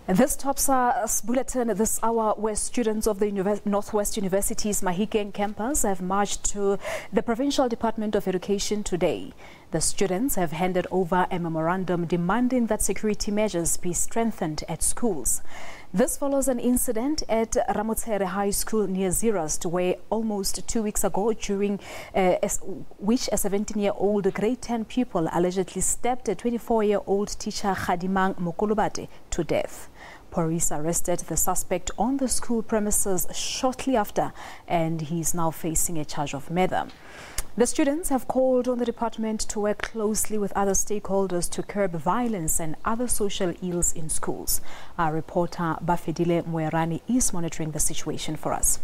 This tops our bulletin this hour, where students of the North West University's Mafikeng campus have marched to the Provincial Department of Education today. The students have handed over a memorandum demanding that security measures be strengthened at schools. This follows an incident at Ramotshere High School near Zeerust, where almost 2 weeks ago, during which a 17-year-old grade 10 pupil allegedly stabbed a 24-year-old teacher, Gadimang Mokolobate, to death. Police arrested the suspect on the school premises shortly after, and he is now facing a charge of murder. The students have called on the department to work closely with other stakeholders to curb violence and other social ills in schools. Our reporter Bafedile Moerane is monitoring the situation for us.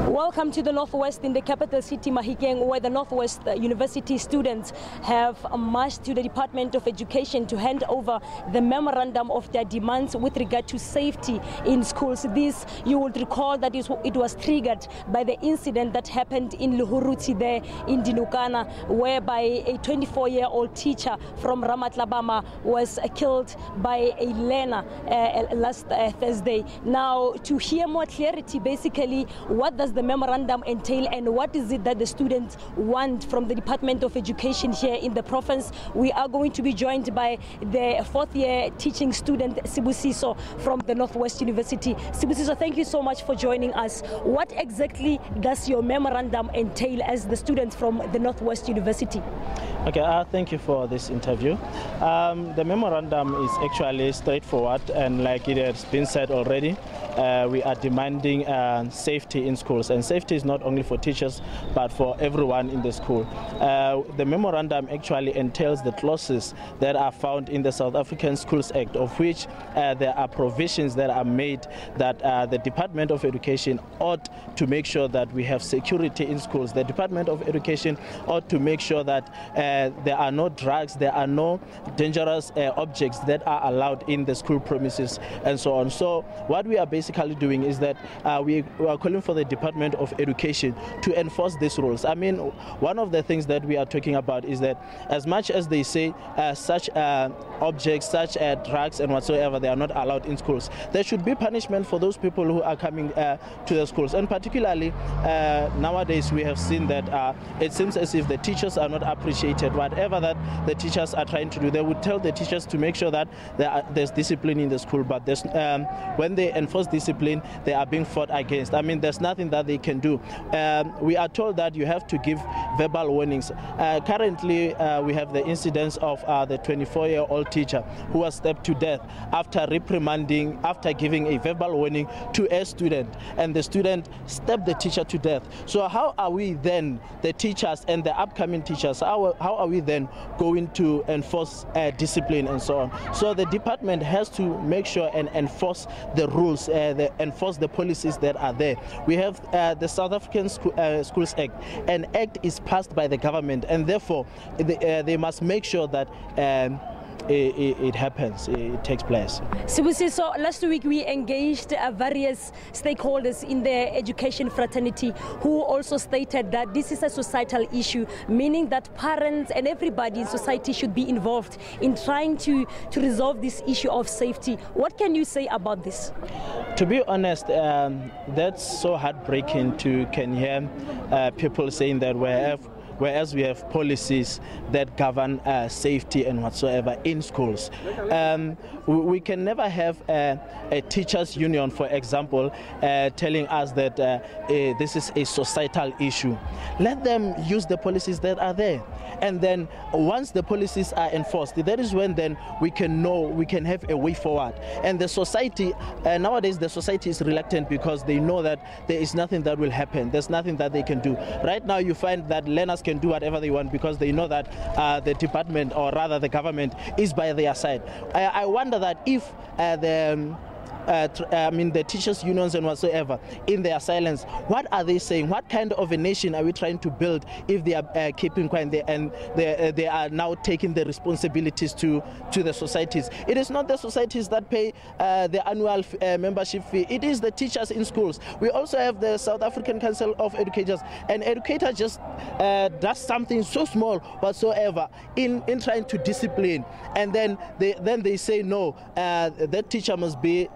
Welcome to the Northwest in the capital city, Mafikeng, where the North West University students have marched to the Department of Education to hand over the memorandum of their demands with regard to safety in schools. This, you would recall that it was triggered by the incident that happened in Luhuruti there in Dinukana, whereby a 24-year-old teacher from Ramatlabama was killed by a learner last Thursday. Now, to hear more clarity, basically, what does the memorandum entail and what is it that the students want from the Department of Education here in the province? We are going to be joined by the fourth-year teaching student, Zeerust, from the North West University. Zeerust, thank you so much for joining us. What exactly does your memorandum entail as the students from the North West University? Okay, thank you for this interview. The memorandum is actually straightforward, and like it has been said already, we are demanding safety in schools, and safety is not only for teachers but for everyone in the school. The memorandum actually entails the clauses that are found in the South African Schools Act, of which there are provisions that are made that the Department of Education ought to make sure that we have security in schools. The Department of Education ought to make sure that there are no drugs, there are no dangerous objects that are allowed in the school premises, and so on. So what we are basically doing is that we are calling for the Department of Education to enforce these rules. I mean, one of the things that we are talking about is that as much as they say such objects, such drugs and whatsoever, they are not allowed in schools, there should be punishment for those people who are coming to the schools. And particularly nowadays we have seen that it seems as if the teachers are not appreciated. Whatever that the teachers are trying to do, they would tell the teachers to make sure that there's discipline in the school, but when they enforce discipline, they are being fought against. I mean, there's nothing that they can do. We are told that you have to give verbal warnings. Currently, we have the incidence of the 24-year-old teacher who was stabbed to death after giving a verbal warning to a student, and the student stabbed the teacher to death. So how are we then, the teachers and the upcoming teachers, how are we then going to enforce discipline and so on? So the department has to make sure and enforce the rules, enforce the policies that are there. We have the South African Schools Act. An act is passed by the government, and therefore they must make sure that it happens, it takes place. So last week we engaged various stakeholders in the education fraternity who also stated that this is a societal issue, meaning that parents and everybody in society should be involved in trying to resolve this issue of safety. What can you say about this? To be honest, that's so heartbreaking to can hear people saying that whereas we have policies that govern safety and whatsoever in schools. We can never have a teachers' union, for example, telling us that this is a societal issue. Let them use the policies that are there. And then once the policies are enforced, that is when then we can have a way forward. And the society, nowadays the society is reluctant because they know that there is nothing that will happen. There's nothing that they can do. Right now you find that learners can do whatever they want because they know that the department, or rather the government, is by their side. I wonder that if the teachers' unions and whatsoever, in their silence, what are they saying? What kind of a nation are we trying to build if they are keeping quiet and they are now taking the responsibilities to the societies? It is not the societies that pay the annual membership fee. It is the teachers in schools. We also have the South African Council of Educators. An educator just does something so small whatsoever in trying to discipline, and then they say no, that teacher must be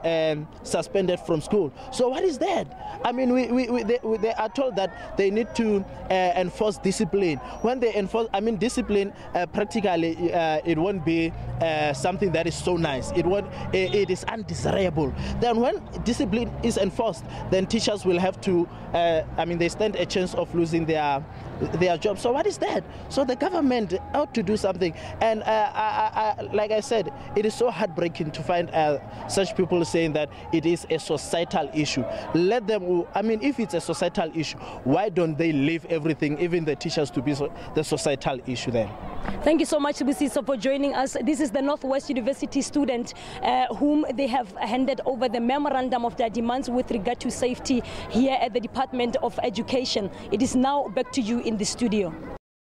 suspended from school. So what is that? I mean, they are told that they need to enforce discipline. When they enforce, discipline, practically it won't be something that is so nice. It is undesirable. Then when discipline is enforced, then teachers will have to, they stand a chance of losing their job. So what is that? So the government ought to do something. And like I said, it is so heartbreaking to find such people saying that it is a societal issue. Let them, if it's a societal issue, why don't they leave everything, even the teachers, to be the societal issue then? Thank you so much, Sibusiso, for joining us. This is the North West University student whom they have handed over the memorandum of their demands with regard to safety here at the Department of Education. It is now back to you in the studio.